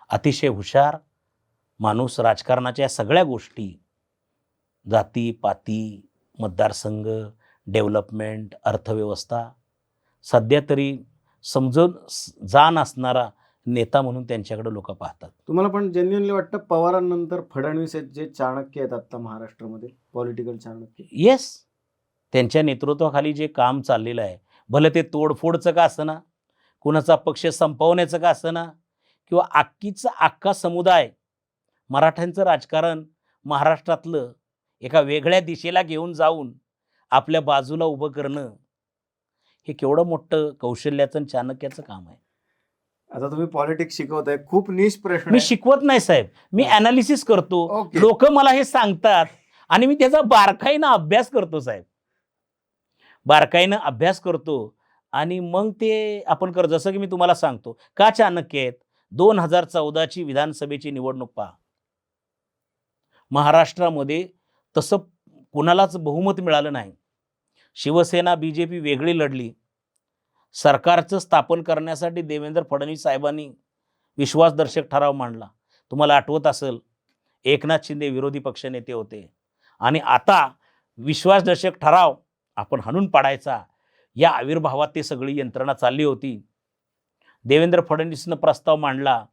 B: अतिशय हुशार माणूस. राजकारणाच्या सगळ्या गोष्टी, जाती पाती, मतदारसंघ, डेव्हलपमेंट, अर्थव्यवस्था, सध्या तरी समजून जाण असणारा नेता म्हणून त्यांच्याकडे लोक पाहतात.
A: तुम्हाला पण जेन्युइनली वाटतं पवारांनंतर फडणवीस आहेत जे चाणक्य आहेत आता महाराष्ट्रामध्ये, पॉलिटिकल चाणक्य?
B: येस, त्यांच्या नेतृत्वाखाली जे काम चाललेलं आहे, भले ते तोडफोडचं का असं ना, कुणाचा पक्ष संपवण्याचं का असं ना, किंवा अख्खा समुदाय मराठ्यांचं राजकारण महाराष्ट्रातलं एका वेगळ्या दिशेला घेऊन जाऊन आपल्या बाजूला उभं करणं, हे केवढं मोठं कौशल्याचं आणि चाणक्याचं काम आहे.
A: आता तुम्ही पॉलिटिक्स शिकवताय, खूप निश प्रश्न.
B: मी शिकवत नाही साहेब, मी ॲनालिसिस करतो.
A: Okay.
B: लोक मला हे सांगतात आणि मी त्याचा बारकाईनं अभ्यास करतो साहेब, बारकाईनं अभ्यास करतो आणि मग ते आपण करतो. जसं की मी तुम्हाला सांगतो का चाणक्य आहेत. 2014ची विधानसभेची निवडणूक पहा. महाराष्ट्रामध्ये तसं कुणालाच बहुमत मिळालं नाही. शिवसेना BJP वेगळी लढली. सरकारचं स्थापन करण्यासाठी देवेंद्र फडणवीस साहेबांनी विश्वासदर्शक ठराव मांडला. तुम्हाला आठवत असेल, एकनाथ शिंदे विरोधी पक्षनेते होते आणि आता विश्वासदर्शक ठराव आपण हाणून पाडायचा या आविर्भावात ते सगळी यंत्रणा चालली होती. देवेंद्र फडणवीसनं प्रस्ताव मांडला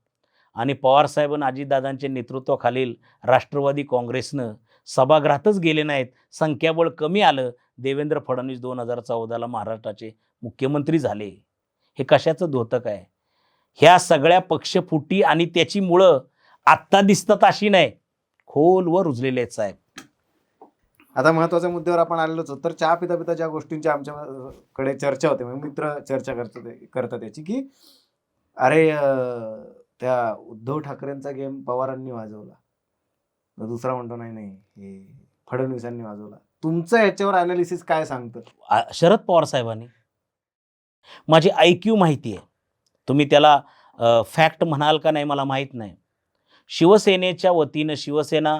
B: आणि पवारसाहेबांनी अजितदादांच्या नेतृत्वाखालील राष्ट्रवादी काँग्रेसनं सभागृहातच गेले नाहीत. संख्याबळ कमी आलं. देवेंद्र फडणवीस 2014ला महाराष्ट्राचे मुख्यमंत्री झाले. हे कशाचं द्योतक आहे? ह्या सगळ्या पक्षफुटी आणि त्याची मुळं आत्ता दिसतात अशी नाही, खोलवर रुजलेले आहेत साहेब.
A: आता महत्वाच्या मुद्द्यावर आपण आलेलोच आहोत. तर चहा पिता पिता ज्या गोष्टींची आमच्याकडे चर्चा होते, म्हणजे मित्र चर्चा करतात याची, की अरे त्या उद्धव ठाकरेंचा गेम पवारांनी वाजवला, तर दुसरा म्हणतो नाही नाही हे फडणवीसांनी वाजवला. तुमचं याच्यावर अनालिसिस काय सांगतं?
B: शरद पवार साहेबांनी. माझी IQ माहिती आहे. तुम्ही त्याला फॅक्ट म्हणाल का नाही मला माहीत नाही. शिवसेनेच्या वतीनं शिवसेना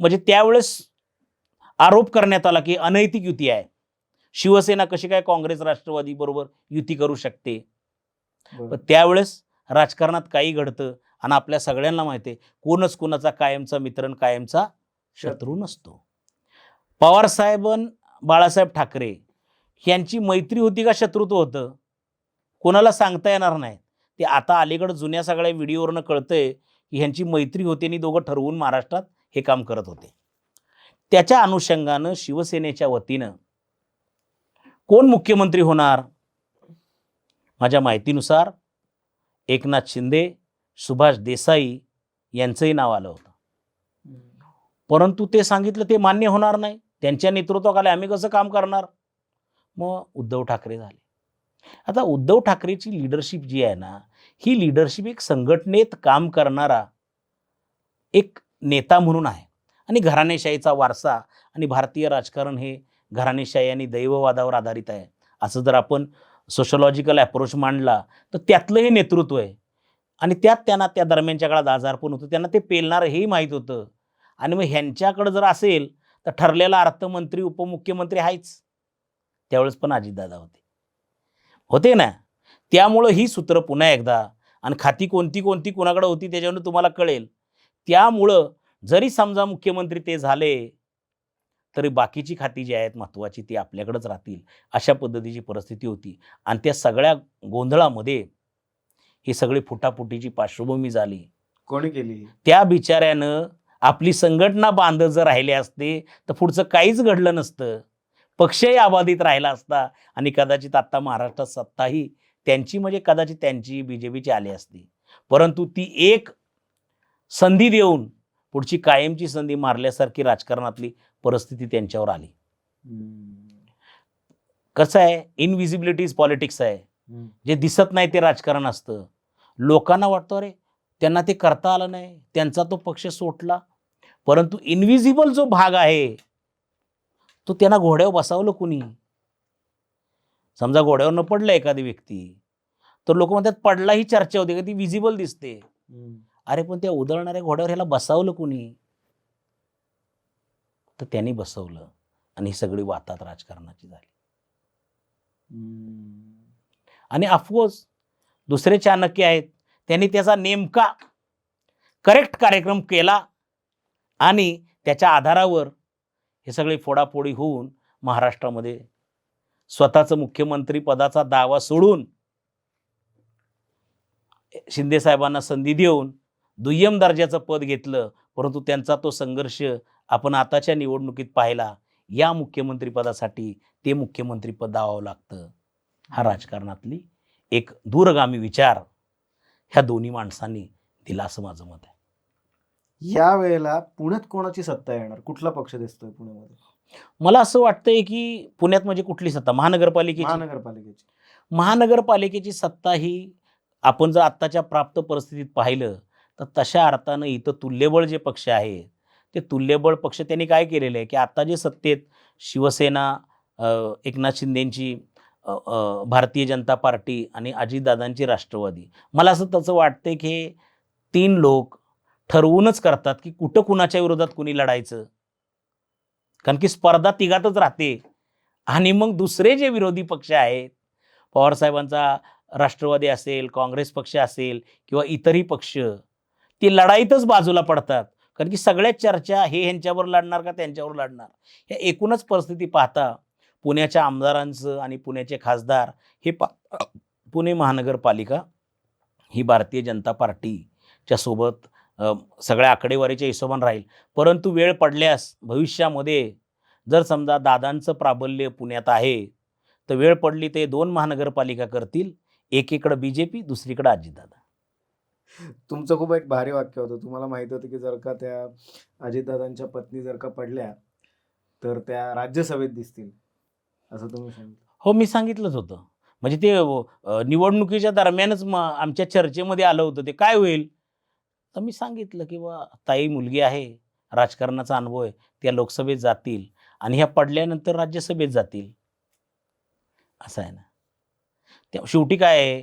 B: म्हणजे त्यावेळेस आरोप करण्यात आला की अनैतिक युती आहे. शिवसेना कशी काय काँग्रेस राष्ट्रवादी बरोबर युती करू शकते. पण त्यावेळेस राजकारणात काही घडतं आणि आपल्या सगळ्यांना माहिती आहे कोणच कोणाचा कायमचा मित्र आणि कायमचा शत्रू नसतो. पवारसाहेब बाळासाहेब ठाकरे यांची मैत्री होती का शत्रुत्व होतं कोणाला सांगता येणार नाही. ते आता अलीकडं जुन्या सगळ्या व्हिडिओवरनं कळतंय की ह्यांची मैत्री होती आणि दोघं ठरवून महाराष्ट्रात हे काम करत होते. त्याच्या अनुषंगानं शिवसेनेच्या वतीनं कोण मुख्यमंत्री होणार, माझ्या माहितीनुसार एकनाथ शिंदे, सुभाष देसाई यांचंही नाव आलं होतं. परंतु ते सांगितलं ते मान्य होणार नाही, त्यांच्या नेतृत्वाखाली आम्ही कसं काम करणार. मग उद्धव ठाकरे झाले. आता उद्धव ठाकरेची लीडरशिप जी आहे ना, ही लीडरशिप एक संघटनेत काम करणारा एक नेता म्हणून आहे आणि घराणेशाहीचा वारसा आणि भारतीय राजकारण हे घराणेशाही आणि दैववादावर आधारित आहे असं जर आपण सोशलॉजिकल अप्रोच मांडला तर त्यातलं हे नेतृत्व आहे. आणि त्यात त्यांना त्या दरम्यानच्या काळात आजारपण होतं, त्यांना ते पेलणारं हेही माहीत होतं. आणि मग ह्यांच्याकडं जर असेल तर ठरलेला अर्थमंत्री उपमुख्यमंत्री आहेच. त्यावेळेस पण अजितदादा होते ना. त्यामुळं ही सूत्र पुन्हा एकदा आणि खाती कोणती कोणती कोणाकडे होती त्याच्यावरून तुम्हाला कळेल. त्यामुळं जरी समजा मुख्यमंत्री ते झाले तरी बाकीची खाती जी आहेत महत्त्वाची ती आपल्याकडेच राहतील अशा पद्धतीची परिस्थिती होती. आणि त्या सगळ्या गोंधळामध्ये ही सगळी फुटाफुटीची पार्श्वभूमी झाली.
A: कोणी केली?
B: त्या बिचाऱ्यानं आपली संघटना बांधत जर राहिले असते तर पुढचं काहीच घडलं नसतं. पक्षही अबाधित राहिला असता आणि कदाचित आत्ता महाराष्ट्रात सत्ताही त्यांची म्हणजे कदाचित त्यांची BJPची आली असती. परंतु ती एक संधी देऊन पुढची कायमची संधी मारल्यासारखी राजकारणातली परिस्थिती त्यांच्यावर आली. कसं आहे, इनव्हिजिबिलिटी इज पॉलिटिक्स आहे. जे दिसत नाही ते राजकारण असतं. लोकांना वाटतं अरे त्यांना ते करता आलं नाही, त्यांचा तो पक्ष सोडला. परंतु इनव्हिजिबल जो भाग आहे तो त्यांना घोड्यावर बसावलं कुणी. समजा घोड्यावर न पडलं एखादी व्यक्ती तर लोक म्हणतात पडला ही चर्चा होते का ती विजिबल दिसते. अरे पण त्या उधळणाऱ्या घोड्यावर ह्याला बसावलं कुणी, तर त्यांनी बसवलं आणि ही सगळी वातात राजकारणाची झाली. आणि ऑफकोर्स दुसरे चाणक्य आहेत, त्यांनी त्याचा नेमका करेक्ट कार्यक्रम केला आणि त्याच्या आधारावर हे सगळे फोडाफोडी होऊन महाराष्ट्रामध्ये स्वतःचं मुख्यमंत्री पदाचा दावा सोडून शिंदे साहेबांना संधी देऊन दुय्यम दर्जाचं पद घेतलं. परंतु त्यांचा तो संघर्ष आपण आताच्या निवडणुकीत पाहिला. या मुख्यमंत्री पदासाठी ते मुख्यमंत्री पद दावावं लागतं. हा राजकारणातली एक दूरगामी विचार ह्या दोन्ही माणसांनी दिला असं माझं मत आहे.
A: या वेळेला पुण्यात कोणाची सत्ता येणार, कुठला पक्ष दिसतोय पुण्यामध्ये?
B: मला असं वाटतंय की पुण्यात म्हणजे कुठली सत्ता, महानगरपालिकेची सत्ता ही आपण जर आत्ताच्या प्राप्त परिस्थितीत पाहिलं तर तशा अर्थानं इथं तुल्यबळ जे पक्ष आहे ते तुल्यबळ पक्ष त्यांनी काय केलेलं आहे की आता जे सत्तेत शिवसेना, एकनाथ शिंदेंची भारतीय जनता पार्टी आणि अजितदादांची राष्ट्रवादी, मला असं तसं वाटतंय की हे 3 लोक ठरवूनच करतात की कुठं कुणाच्या विरोधात कुणी लढायचं. कारण की स्पर्धा तिघातच राहते. आणि मग दुसरे जे विरोधी पक्ष आहेत, पवारसाहेबांचा राष्ट्रवादी असेल, काँग्रेस पक्ष असेल किंवा इतरही पक्ष, ते लढाईतच बाजूला पडतात. कारण की सगळ्याच चर्चा हे ह्यांच्यावर लढणार का त्यांच्यावर लढणार. या एकूणच परिस्थिती पाहता पुण्याच्या आमदारांचं आणि पुण्याचे खासदार हे पुणे महानगरपालिका ही भारतीय जनता पार्टीच्या सोबत सगळ्या आकडेवारीच्या हिशोबाने राहील. परंतु वेळ पडल्यास भविष्यामध्ये जर समजा दादांचं प्राबल्य पुण्यात आहे तर वेळ पडली ते 2 महानगरपालिका करतील, एकीकडे BJP दुसरीकडे अजितदादा.
A: तुमचं खूप एक भारी वाक्य होतं. तुम्हाला माहिती होतं, की जर का त्या अजितदादांच्या पत्नी जर का पडल्या, तर त्या राज्यसभेत दिसतील, असं तुम्ही सांगितलं.
B: हो, मी सांगितलंच होतं. म्हणजे ते निवडणुकीच्या दरम्यानच आमच्या चर्चेमध्ये आलं होतं. ते काय होईल? तर मी सांगितलं, की ताई मुलगी आहे, राजकारणाचा अनुभव आहे. त्या लोकसभेत जातील आणि ह्या पडल्यानंतर राज्यसभेत जातील. असं आहे ना. शेवटी काय आहे,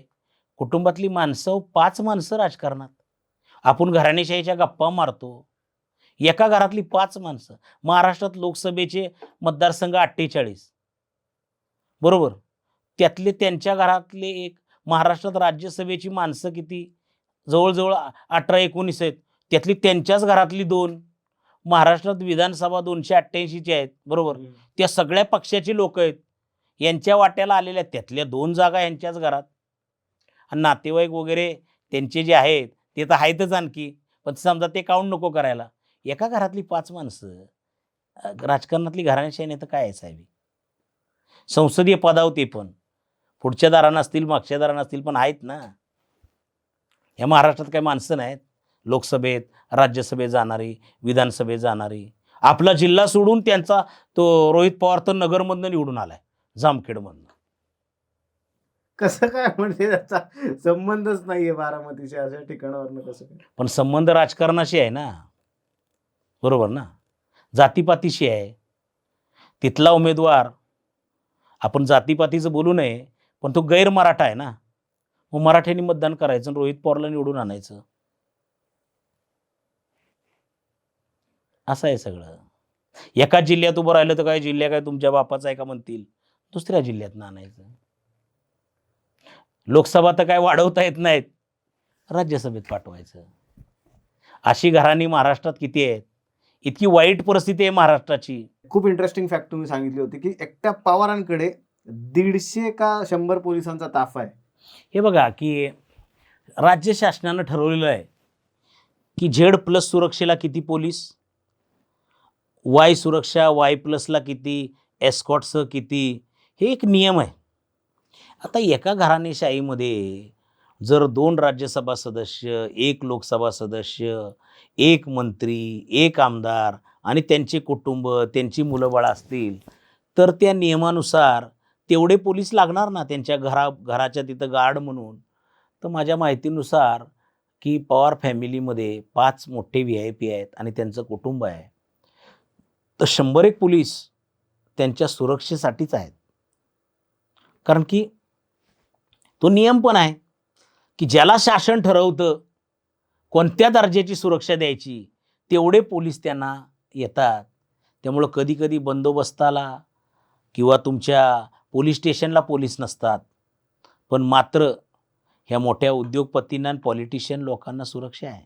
B: कुटुंबातली माणसं 5 माणसं राजकारणात. आपण घराणेशाहीच्या गप्पा मारतो. एका घरातली 5 माणसं. महाराष्ट्रात लोकसभेचे मतदारसंघ 48 बरोबर. त्यातले त्यांच्या घरातले एक महाराष्ट्रात राज्यसभेची माणसं किती? जवळ-जवळ 18-19 आहेत. त्यातली त्यांच्याच घरातली 2 महाराष्ट्रात विधानसभा 288 ची आहेत, बरोबर. त्या सगळ्या पक्षाची लोकं आहेत. यांच्या वाट्याला आलेल्या त्यातल्या 2 जागा यांच्याच घरात. आणि नातेवाईक वगैरे त्यांचे जे आहेत, ते तर आहेतच आणखी. पण समजा ते काउंट नको करायला. एका घरातली 5 माणसं राजकारणातली घराणेशाही नाही तर काय आहे साहेब? संसदीय पदावर ते पण. पुढच्या दारानं असतील, मागच्या दारानं असतील, पण आहेत ना. या महाराष्ट्रात काही माणसं नाहीत. लोकसभेत, राज्यसभेत जाणारी, विधानसभेत जाणारी. आपला जिल्हा सोडून त्यांचा तो रोहित पवार तर नगरमधनं निवडून आलाय, जामखेडमधनं.
A: कसं काय म्हणजे त्याचा संबंधच नाहीये बारामतीच्या अशा ठिकाणावरनं कसं काय?
B: पण संबंध राजकारणाशी आहे ना, बरोबर ना. जातीपातीशी आहे. तिथला उमेदवार, आपण जातीपातीचं बोलू नये, पण तो गैर मराठा आहे ना. मग मराठ्यांनी मतदान करायचं आणि रोहित पवारला निवडून आणायचं. असं आहे सगळं. एकाच जिल्ह्यात उभं राहिलं तर काय जिल्हा काय तुमच्या बापाचा आहे का म्हणतील. दुसऱ्या जिल्ह्यातनं आणायचं. लोकसभा तर काय वाढवता येत नाहीत. राज्यसभेत पाठवायचं. अशी घराणी महाराष्ट्रात किती आहेत? इतकी वाईट परिस्थिती आहे महाराष्ट्राची.
A: खूप इंटरेस्टिंग फॅक्ट तुम्ही सांगितली होती, की एकट्या पवारांकडे 150 का 100 पोलिसांचा ताफा आहे.
B: हे बघा, की राज्य शासनानं ठरवलेलं आहे, की Z+ सुरक्षेला किती पोलीस, Y सुरक्षा, Y+ला किती, एस्कॉर्टसह किती, हे एक नियम आहे. आता एका घराणेशाहीमध्ये जर 2 राज्यसभा सदस्य, 1 लोकसभा सदस्य, 1 मंत्री, 1 आमदार आणि त्यांचे कुटुंब, त्यांची मुलं-बाळं असतील, तर त्या नियमानुसार तेवढे पोलीस लागणार ना त्यांच्या घराच्या तिथं गार्ड म्हणून. तर माझ्या माहितीनुसार, की पवार फॅमिलीमध्ये 5 मोठे VIP आहेत आणि त्यांचं कुटुंब आहे. तर 100 पोलीस त्यांच्या सुरक्षेसाठीच आहेत. कारण की तो नियम पण आहे, की ज्याला शासन ठरवतं कोणत्या दर्जाची सुरक्षा द्यायची, तेवढे पोलीस त्यांना येतात. त्यामुळं कधी-कधी बंदोबस्ताला किंवा तुमच्या पोलीस स्टेशनला पोलीस नसतात. पण मात्र ह्या मोठ्या उद्योगपतींना आणि पॉलिटिशियन लोकांना सुरक्षा आहे.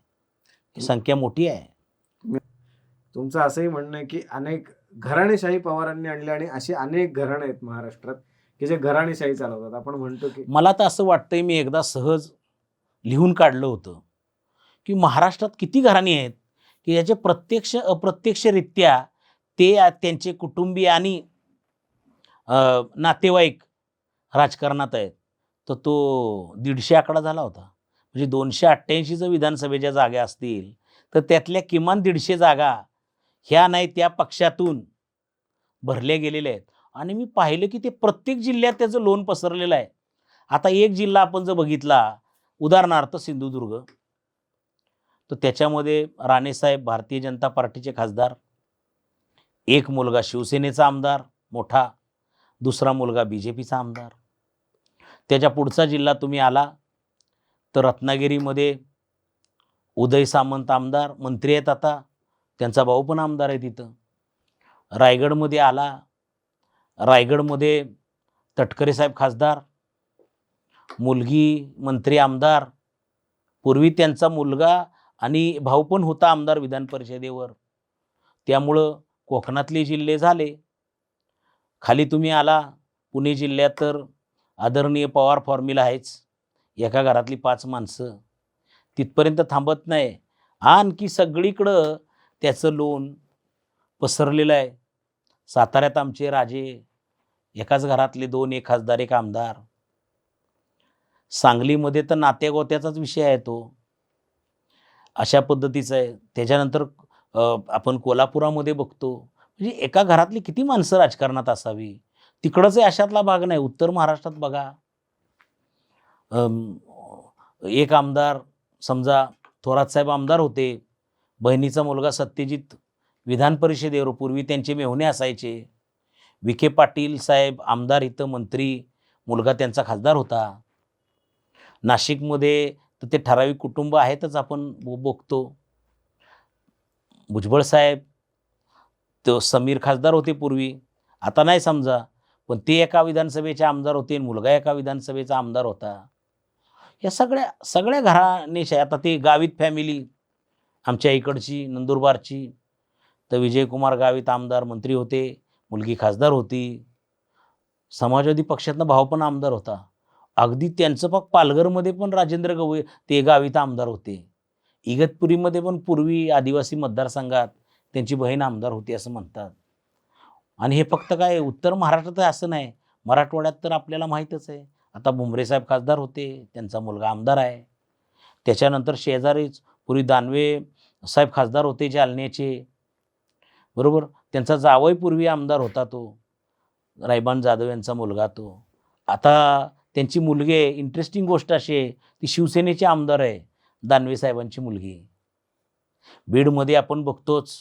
B: ही संख्या मोठी आहे.
A: तुमचं असंही म्हणणं आहे, की अनेक घराणेशाही पवारांनी आणली आणि अशी अनेक घराणं आहेत महाराष्ट्रात, की जे घराणेशाही चालवतात. आपण म्हणतो, की
B: मला तर असं वाटतंय, मी एकदा सहज लिहून काढलं होतं, की महाराष्ट्रात किती घराणी आहेत, की याचे प्रत्यक्ष अप्रत्यक्षरित्या ते त्यांचे कुटुंबीय आणि नातेवाईक राजकारणात आहेत. तर तो 150 आकडा झाला होता. म्हणजे 288 जर विधानसभेच्या जागा असतील, तर त्यातल्या किमान 150 जागा ह्या नाही त्या पक्षातून भरल्या गेलेल्या आहेत. आणि मी पाहिलं, की ते प्रत्येक जिल्ह्यात त्याचं लोण पसरलेलं आहे. आता एक जिल्हा आपण जर बघितला, उदाहरणार्थ सिंधुदुर्ग, तर त्याच्यामध्ये राणेसाहेब भारतीय जनता पार्टीचे खासदार, एक मुलगा शिवसेनेचा आमदार मोठा, दुसरा मुलगा BJPचा आमदार. त्याच्या पुढचा जिल्हा तुम्ही आला तर रत्नागिरीमध्ये उदय सामंत आमदार, मंत्री आहेत आता, त्यांचा भाऊ पण आमदार आहे तिथं. रायगडमध्ये आला, रायगडमध्ये तटकरे साहेब खासदार, मुलगी मंत्री आमदार, पूर्वी त्यांचा मुलगा आणि भाऊ पण होता आमदार विधान परिषदेवर. त्यामुळं कोकणातले जिल्हे झाले. खाली तुम्ही आला पुणे जिल्ह्यात तर आदरणीय पवार फॉर्म्युला आहेच. एका घरातली 5 माणसं. तिथपर्यंत थांबत नाही. आणखी सगळीकडं त्याचं लोण पसरलेलं आहे. साताऱ्यात आमचे राजे, एकाच घरातले 2, एक खासदार, एक आमदार. सांगलीमध्ये तर नात्यागोत्याचाच विषय आहे तो. अशा पद्धतीचं आहे. त्याच्यानंतर आपण कोल्हापुरामध्ये बघतो, म्हणजे एका घरातली किती माणसं राजकारणात असावी. तिकडंच आहे अशातला भाग नाही. उत्तर महाराष्ट्रात बघा, अं, एक आमदार समजा थोरात साहेब आमदार होते, बहिणीचा मुलगा सत्यजित विधान परिषदेवर, पूर्वी त्यांचे मेहुणे असायचे. विखे पाटील साहेब आमदार, इथं मंत्री, मुलगा त्यांचा खासदार होता. नाशिकमध्ये तर ते ठराविक कुटुंब आहेतच, आपण बघतो. भुजबळ साहेब, तो समीर खासदार होते पूर्वी, आता नाही समजा, पण ते एका विधानसभेचे आमदार होते आणि मुलगा एका विधानसभेचा आमदार होता. या सगळ्या सगळ्या घराणेशाही. आता ते गावित फॅमिली आमच्या इकडची नंदुरबारची, तर विजयकुमार गावित आमदार मंत्री होते, मुलगी खासदार होती. समाजवादी पक्षातनं भाऊ पण आमदार होता. अगदी त्यांचं पालघरमध्ये पण राजेंद्र गवई ते गावित आमदार होते. इगतपुरीमध्ये पण पूर्वी आदिवासी मतदारसंघात त्यांची बहीण आमदार होती असं म्हणतात. आणि हे फक्त काय उत्तर महाराष्ट्रात आहे असं नाही, मराठवाड्यात तर आपल्याला माहीतच आहे. आता भुमरे साहेब खासदार होते, त्यांचा मुलगा आमदार आहे. त्याच्यानंतर शेजारीच पूर्वी दानवे साहेब खासदार होते जालन्याचे, बरोबर. त्यांचा जावई पूर्वी आमदार होता, तो रायबान जाधव यांचा मुलगा तो. आता त्यांची मुलगी आहे, इंटरेस्टिंग गोष्ट अशी आहे, ती शिवसेनेची आमदार आहे, दानवे साहेबांची मुलगी. बीडमध्ये आपण बघतोच,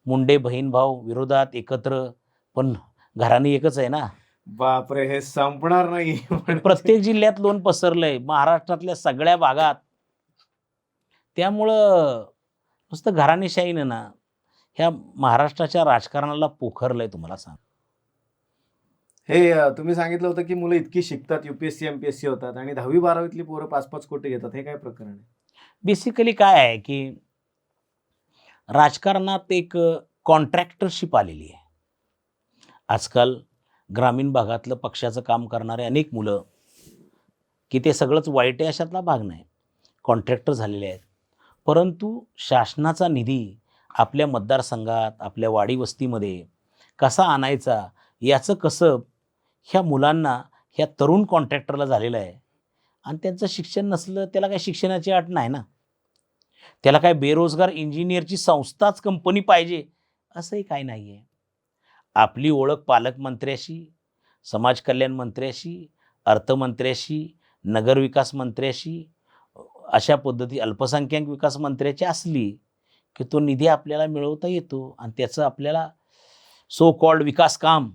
B: मुंडे बहीण भाऊ विरोधात एकत्र, पण घराणी एकच आहे ना.
A: बापरे, हे संपणार नाही.
B: प्रत्येक जिल्ह्यात लोण पसरलंय, महाराष्ट्रातल्या सगळ्या भागात. त्यामुळं नुसतं घराणेशाहीनं ना ह्या महाराष्ट्राच्या राजकारणाला पोखरलंय, तुम्हाला सांग.
A: हे तुम्ही सांगितलं होतं की मुलं इतकी शिकतात, UPSC MPSC होतात आणि 10वी-12वीतली पोरं 5-5 कोटी घेतात. हे काय प्रकरण आहे?
B: बेसिकली काय आहे की राजकारणात एक कॉन्ट्रॅक्टरशिप आलेली आहे आजकाल. ग्रामीण भागातलं पक्षाचं काम करणारे अनेक मुलं, की ते सगळंच वाईट आहे अशातला भाग नाही, कॉन्ट्रॅक्टर झालेले आहेत. परंतु शासनाचा निधी आपल्या मतदारसंघात, आपल्या वाडी वस्तीमध्ये कसा आणायचा याचं कसब ह्या मुलांना, ह्या तरुण कॉन्ट्रॅक्टरला झालेलं आहे. आणि त्यांचं शिक्षण नसलं, त्याला काय शिक्षणाची अट नाही ना. त्याला काय बेरोजगार इंजिनियरची संस्थाच कंपनी पाहिजे असंही काही नाही आहे. आपली ओळख पालकमंत्र्याशी, समाज कल्याण मंत्र्याशी, अर्थमंत्र्याशी, नगरविकास मंत्र्याशी, अशा पद्धती अल्पसंख्याक विकास मंत्र्याची असली की तो निधी आपल्याला मिळवता येतो आणि त्याचं आपल्याला सो कॉल्ड विकास काम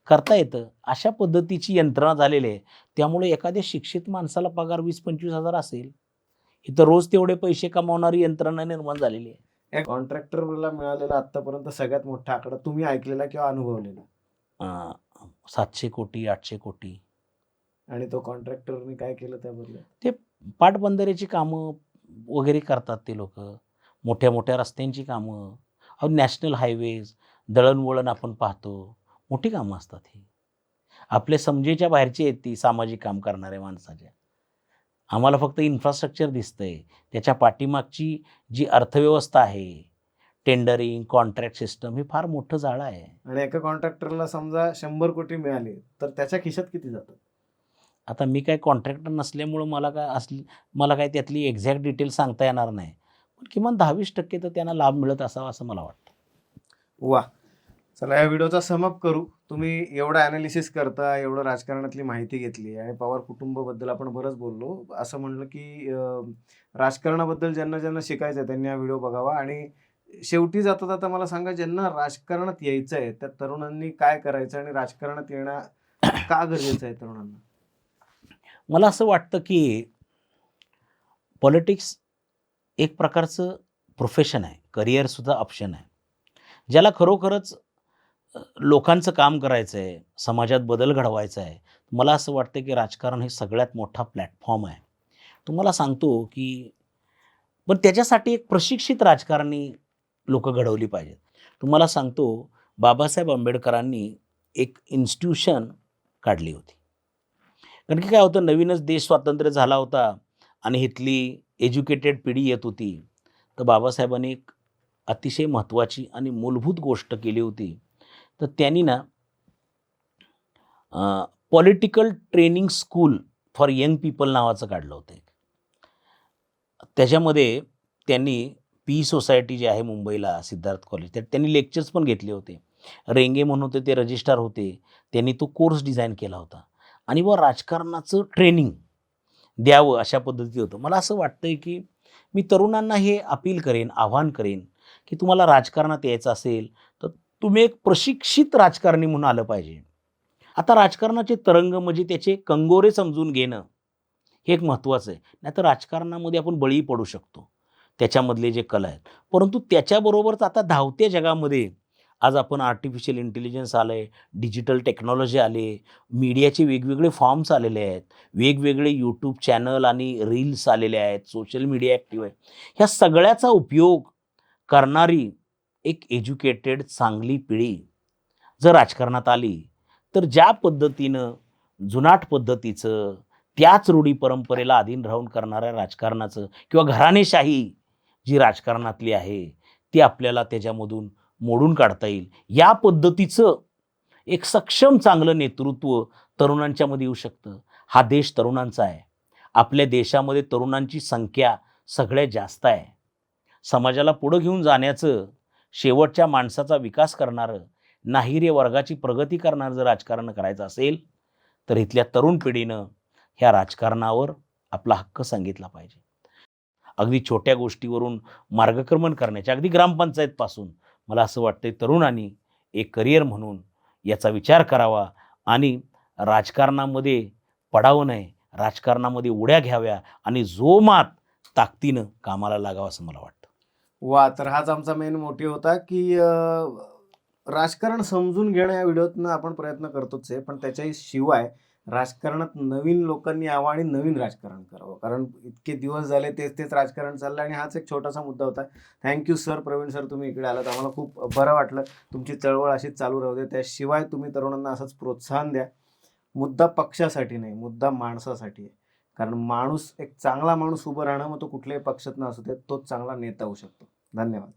B: करता येतं. अशा पद्धतीची यंत्रणा झालेली आहे. त्यामुळे एखाद्या शिक्षित माणसाला पगार 20-25 हजार असेल, इथं रोज तेवढे पैसे कमावणारी यंत्रणा निर्माण झालेली आहे.
A: या कॉन्ट्रॅक्टरला मिळालेला आतापर्यंत सगळ्यात मोठा आकडा तुम्ही ऐकलेला किंवा अनुभवलेला?
B: 700 कोटी, 800 कोटी.
A: आणि तो कॉन्ट्रॅक्टरने काय केलं त्याबद्दल?
B: ते पाटबंधारेची कामं वगैरे करतात ते लोक, मोठ्या मोठ्या रस्त्यांची कामं, नॅशनल हायवेज, दळणवळण आपण पाहतो, मोठी कामं असतात ही. आपल्या समजेच्या बाहेरची आहेत ती सामाजिक काम करणाऱ्या माणसाच्या. आम्हाला फक्त इन्फ्रास्ट्रक्चर दिसतंय, त्याच्या पाठीमागची जी अर्थव्यवस्था आहे, टेंडरिंग, कॉन्ट्रॅक्ट सिस्टम, हे फार मोठं जाळं आहे.
A: आणि एका कॉन्ट्रॅक्टरला समजा 100 कोटी मिळाले तर त्याच्या खिशात किती जातात?
B: आता मी काय कॉन्ट्रॅक्टर नसल्यामुळं मला काय त्यातली एक्झॅक्ट डिटेल सांगता येणार नाही, पण किमान 10-20% तर त्यांना लाभ मिळत असावा असं मला वाटतं.
A: वा, चला या व्हिडिओचा समअप करू. तुम्ही एवढं ॲनालिसिस करता, एवढं राजकारणातली माहिती घेतली आणि पवार कुटुंबाबद्दल आपण बरंच बोललो. असं म्हणलं की राजकारणाबद्दल ज्यांना ज्यांना शिकायचं आहे त्यांनी हा व्हिडिओ बघावा. आणि शेवटी जाता जाता मला सांगा, ज्यांना राजकारणात यायचं आहे त्या तरुणांनी काय करायचं आणि राजकारणात येणं का गरजेचं आहे तरुणांना?
B: मला असं वाटतं की पॉलिटिक्स एक प्रकारचं प्रोफेशन आहे, करिअरसुद्धा ऑप्शन आहे. ज्याला खरोखरच लोकांचं काम करायचं आहे, समाजात बदल घडवायचा आहे, मला असं वाटतं की राजकारण हे सगळ्यात मोठा प्लॅटफॉर्म आहे. तुम्हाला सांगतो की पण त्याच्यासाठी एक प्रशिक्षित राजकारणी लोकं घडवली पाहिजेत. तुम्हाला सांगतो, बाबासाहेब आंबेडकरांनी एक इन्स्टिट्यूशन काढली होती. कारण की काय होतं, नवीनच देश स्वातंत्र्य झाला होता आणि इथली एज्युकेटेड पिढी येत होती. तर बाबासाहेबांनी एक अतिशय महत्त्वाची आणि मूलभूत गोष्ट केली होती. तर त्यांनी ना political training school for young people नावाचं काढलं होतं. त्याच्यामध्ये त्यांनी पी सोसायटी जी आहे मुंबईला सिद्धार्थ कॉलेज, त्यात त्यांनी लेक्चर्स पण घेतले होते. रेंगे म्हणून होते, ते रजिस्ट्रार होते. त्यांनी तो कोर्स डिझाइन केला होता आणि व राजकारणाचं ट्रेनिंग द्यावं अशा पद्धतीचं होतं. मला असं वाटतंय की मी तरुणांना हे अपील करेन, आव्हान करेन, की तुम्हाला राजकारणात यायचं असेल, तर तुम्ही एक प्रशिक्षित राजकारणी म्हणून आलं पाहिजे. आता राजकारणाचे तरंग म्हणजे त्याचे कंगोरे समजून घेणं, हे एक महत्त्वाचं आहे. नाहीतर राजकारणामध्ये आपण बळी पडू शकतो. त्याच्यामधले जे कला आहेत. परंतु त्याच्याबरोबरच आता धावत्या जगामध्ये आज आपण आर्टिफिशियल इंटेलिजन्स आलंय, डिजिटल टेक्नॉलॉजी आले, मीडियाचे वेगवेगळे फॉर्म्स आलेले आहेत, वेगवेगळे यूट्यूब चॅनल आणि रील्स आलेले आहेत, सोशल मीडिया ॲक्टिव्ह आहे. ह्या सगळ्याचा उपयोग करणारी एक एज्युकेटेड चांगली पिढी जर राजकारणात आली, तर ज्या पद्धतीनं जुनाट पद्धतीचं, त्याच रूढी परंपरेला अधीन राहून करणाऱ्या राजकारणाचं किंवा घराणेशाही जी राजकारणातली आहे, ती आपल्याला त्याच्यामधून मोडून काढता येईल. या पद्धतीचं एक सक्षम चांगलं नेतृत्व तरुणांच्यामध्ये येऊ शकतं. हा देश तरुणांचा आहे. आपल्या देशामध्ये तरुणांची संख्या सगळ्यात जास्त आहे. समाजाला पुढं घेऊन जाण्याचं, शेवटच्या माणसाचा विकास करणारं, नाहिरे वर्गाची प्रगती करणारं जर राजकारण करायचं असेल, तर इथल्या तरुण पिढीनं ह्या राजकारणावर आपला हक्क सांगितला पाहिजे. अगदी छोट्या गोष्टीवरून मार्गक्रमण करण्याच्या, अगदी ग्रामपंचायतपासून मला असं वाटतंय तरुणांनी एक करिअर म्हणून याचा विचार करावा आणि राजकारणामध्ये पडावं नाही, राजकारणामध्ये उड्या घ्याव्या आणि जोमात ताकदीनं कामाला लागावं असं मला वाटतं.
A: वा, तर हाच आमचा मेन मोटिव्ह होता, की राजकारण समजून घेणं या व्हिडिओतनं आपण प्रयत्न करतोच आहे, पण त्याच्याही शिवाय राजकारणात नवीन लोकांनी यावं आणि नवीन राजकारण करावं. कारण इतके दिवस झाले तेच तेच राजकारण चाललं आणि हाच एक छोटासा मुद्दा होता. थँक्यू सर, प्रवीण सर, तुम्ही इकडे आलात. आम्हाला खूप बरं वाटलं. तुमची चळवळ अशीच चालू राहू दे. त्याशिवाय तुम्ही तरुणांना असंच प्रोत्साहन द्या. मुद्दा पक्षासाठी नाही, मुद्दा माणसासाठी आहे. कारण माणूस, एक चांगला माणूस उभं राहणं, मग तो कुठल्याही पक्षातनं असू दे, तोच चांगला नेता होऊ शकतो. धन्यवाद.